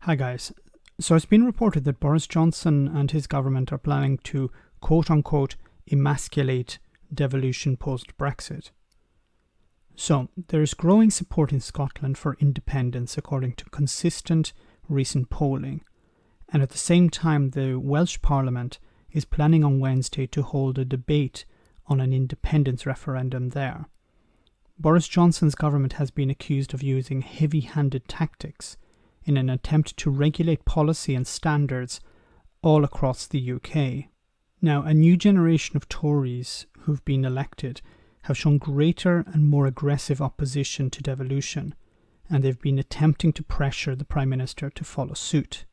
Hi guys. So it's been reported that Boris Johnson and his government are planning to quote-unquote emasculate devolution post-Brexit. So there is growing support in Scotland for independence according to consistent recent polling. And at the same time, the Welsh Parliament is planning on Wednesday to hold a debate on an independence referendum there. Boris Johnson's government has been accused of using heavy-handed tactics in an attempt to regulate policy and standards all across the UK. Now, a new generation of Tories who've been elected have shown greater and more aggressive opposition to devolution, and they've been attempting to pressure the Prime Minister to follow suit.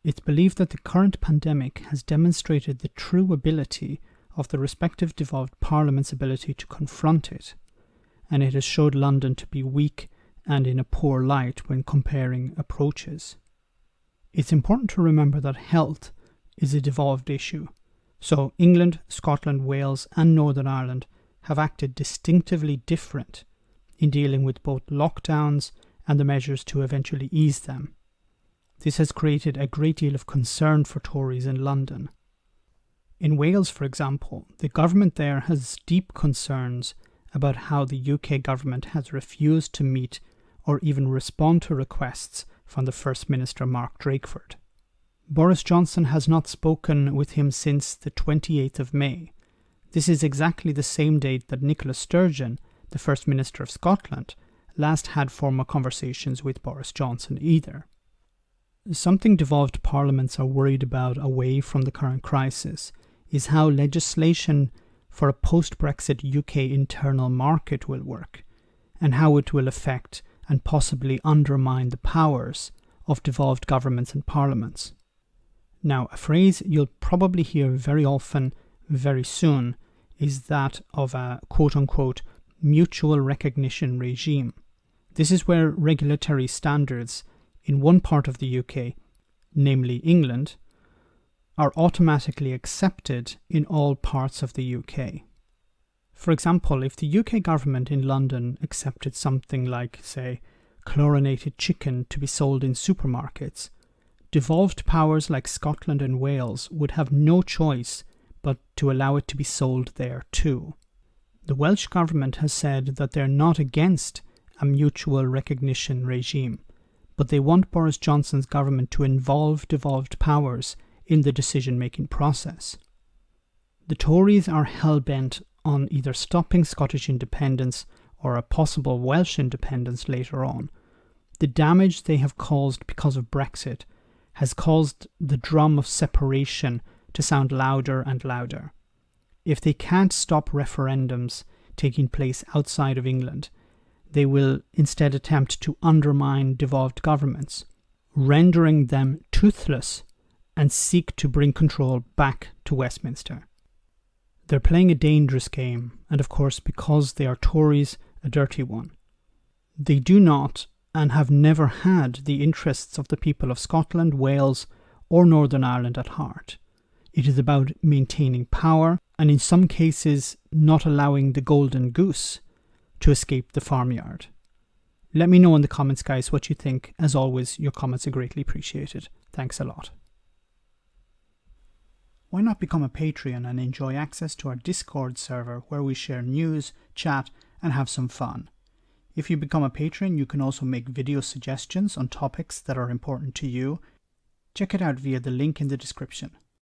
It's believed that the current pandemic has demonstrated the true ability of the respective devolved parliaments' ability to confront it, and it has showed London to be weak and in a poor light when comparing approaches. It's important to remember that health is a devolved issue. So England, Scotland, Wales and Northern Ireland have acted distinctively different in dealing with both lockdowns and the measures to eventually ease them. This has created a great deal of concern for Tories in London. In Wales, for example, the government there has deep concerns about how the UK government has refused to meet or even respond to requests from the First Minister Mark Drakeford. Boris Johnson has not spoken with him since the 28th of May. This is exactly the same date that Nicola Sturgeon, the First Minister of Scotland, last had formal conversations with Boris Johnson either. Something devolved parliaments are worried about away from the current crisis is how legislation for a post-Brexit UK internal market will work, and how it will affect and possibly undermine the powers of devolved governments and parliaments. Now, a phrase you'll probably hear very often, very soon, is that of a quote-unquote mutual recognition regime. This is where regulatory standards in one part of the UK, namely England, are automatically accepted in all parts of the UK. For example, if the UK government in London accepted something like, say, chlorinated chicken to be sold in supermarkets, devolved powers like Scotland and Wales would have no choice but to allow it to be sold there too. The Welsh government has said that they're not against a mutual recognition regime, but they want Boris Johnson's government to involve devolved powers in the decision-making process. The Tories are hell-bent on either stopping Scottish independence or a possible Welsh independence later on. The damage they have caused because of Brexit has caused the drum of separation to sound louder and louder. If they can't stop referendums taking place outside of England, they will instead attempt to undermine devolved governments, rendering them toothless, and seek to bring control back to Westminster. They're playing a dangerous game, and of course, because they are Tories, a dirty one. They do not and have never had the interests of the people of Scotland, Wales, or Northern Ireland at heart. It is about maintaining power, and in some cases, not allowing the golden goose to escape the farmyard. Let me know in the comments, guys, what you think. As always, your comments are greatly appreciated. Thanks a lot. Why not become a Patreon and enjoy access to our Discord server where we share news, chat, and have some fun? If you become a patron, you can also make video suggestions on topics that are important to you. Check it out via the link in the description.